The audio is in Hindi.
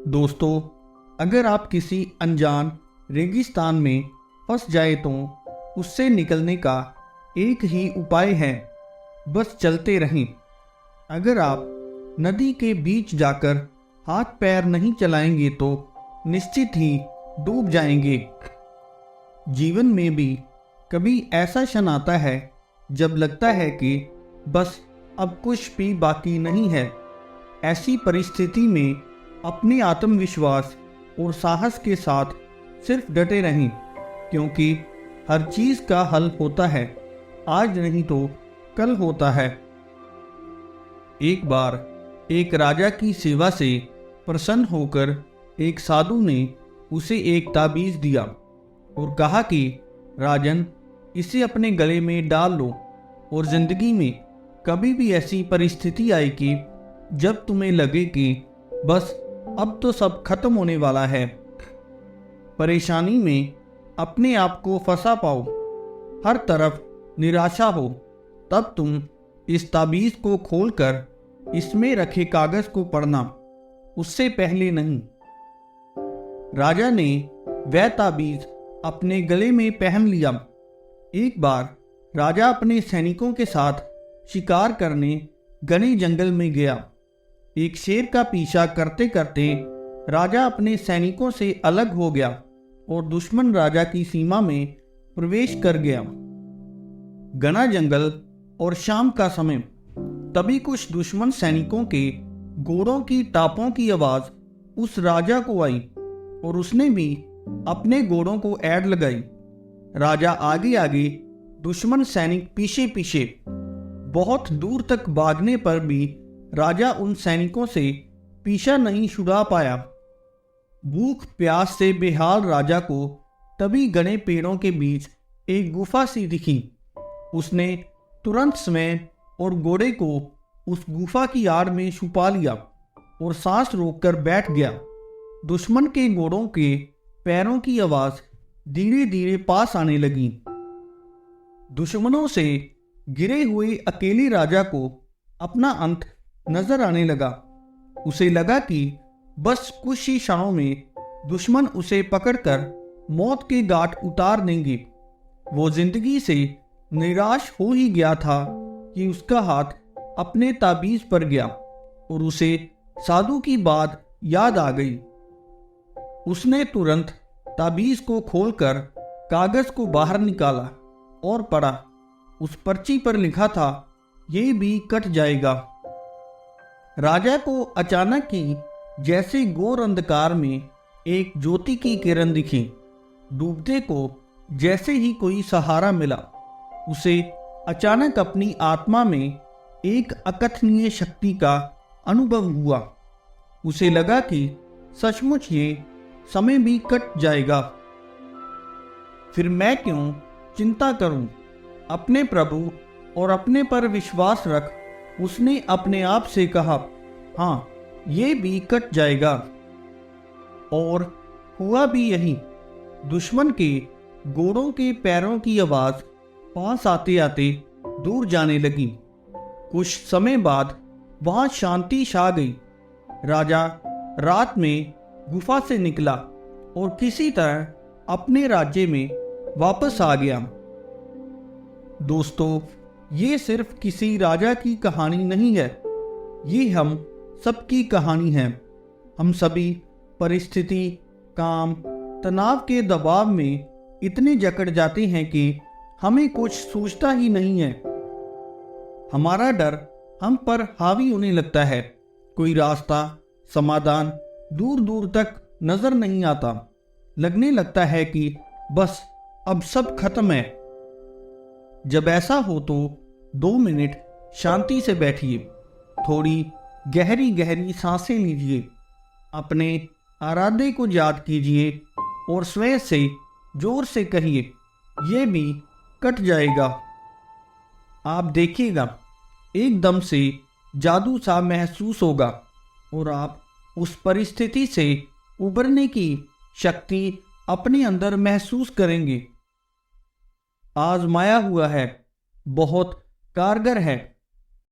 दोस्तों, अगर आप किसी अनजान रेगिस्तान में फंस जाए तो उससे निकलने का एक ही उपाय है, बस चलते रहें। अगर आप नदी के बीच जाकर हाथ पैर नहीं चलाएंगे तो निश्चित ही डूब जाएंगे। जीवन में भी कभी ऐसा क्षण आता है जब लगता है कि बस अब कुछ भी बाकी नहीं है। ऐसी परिस्थिति में अपने आत्मविश्वास और साहस के साथ सिर्फ डटे रहें, क्योंकि हर चीज़ का हल होता है, आज नहीं तो कल होता है। एक बार एक राजा की सेवा से प्रसन्न होकर एक साधु ने उसे एक ताबीज़ दिया और कहा कि राजन, इसे अपने गले में डाल लो और ज़िंदगी में कभी भी ऐसी परिस्थिति आए कि जब तुम्हें लगे कि बस अब तो सब खत्म होने वाला है, परेशानी में अपने आप को फंसा पाओ, हर तरफ निराशा हो, तब तुम इस ताबीज़ को खोलकर इसमें रखे कागज़ को पढ़ना, उससे पहले नहीं। राजा ने वह ताबीज़ अपने गले में पहन लिया। एक बार राजा अपने सैनिकों के साथ शिकार करने घने जंगल में गया। एक शेर का पीछा करते करते राजा अपने सैनिकों से अलग हो गया और दुश्मन राजा की सीमा में प्रवेश कर गया। घना जंगल और शाम का समय, तभी कुछ दुश्मन सैनिकों के घोड़ों की टापों की आवाज़ उस राजा को आई और उसने भी अपने घोड़ों को ऐड लगाई। राजा आगे आगे, दुश्मन सैनिक पीछे पीछे। बहुत दूर तक भागने पर भी राजा उन सैनिकों से पीछा नहीं छुड़ा पाया। भूख प्यास से बेहाल राजा को तभी घने पेड़ों के बीच एक गुफा सी दिखी। उसने तुरंत स्वयं और घोड़े को उस गुफा की आड़ में छुपा लिया और सांस रोककर बैठ गया। दुश्मन के घोड़ों के पैरों की आवाज़ धीरे धीरे पास आने लगी। दुश्मनों से गिरे हुए अकेले राजा को अपना अंत नजर आने लगा। उसे लगा कि बस कुछ ही क्षणों में दुश्मन उसे पकड़कर मौत के घाट उतार देंगे। वो जिंदगी से निराश हो ही गया था कि उसका हाथ अपने ताबीज़ पर गया और उसे साधु की बात याद आ गई। उसने तुरंत ताबीज़ को खोलकर कागज़ को बाहर निकाला और पढ़ा। उस पर्ची पर लिखा था, ये भी कट जाएगा। राजा को अचानक ही जैसे घोर अंधकार में एक ज्योति की किरण दिखी। डूबते को जैसे ही कोई सहारा मिला, उसे अचानक अपनी आत्मा में एक अकथनीय शक्ति का अनुभव हुआ। उसे लगा कि सचमुच ये समय भी कट जाएगा। फिर मैं क्यों चिंता करूं? अपने प्रभु और अपने पर विश्वास रख, उसने अपने आप से कहा। हाँ, ये भी कट जाएगा। और हुआ भी यही। दुश्मन के घोड़ों के पैरों की आवाज़ पास आते आते दूर जाने लगी। कुछ समय बाद वहाँ शांति छा गई। राजा रात में गुफा से निकला और किसी तरह अपने राज्य में वापस आ गया। दोस्तों, ये सिर्फ किसी राजा की कहानी नहीं है, ये हम सबकी कहानी है। हम सभी परिस्थिति, काम, तनाव के दबाव में इतने जकड़ जाते हैं कि हमें कुछ सूझता ही नहीं है। हमारा डर हम पर हावी होने लगता है। कोई रास्ता, समाधान दूर दूर तक नजर नहीं आता। लगने लगता है कि बस अब सब खत्म है। जब ऐसा हो तो 2 मिनट शांति से बैठिए, थोड़ी गहरी गहरी सांसें लीजिए, अपने आराध्य को याद कीजिए और स्वयं से जोर से कहिए, ये भी कट जाएगा। आप देखिएगा, एकदम से जादू सा महसूस होगा और आप उस परिस्थिति से उबरने की शक्ति अपने अंदर महसूस करेंगे। आजमाया हुआ है, बहुत कारगर है।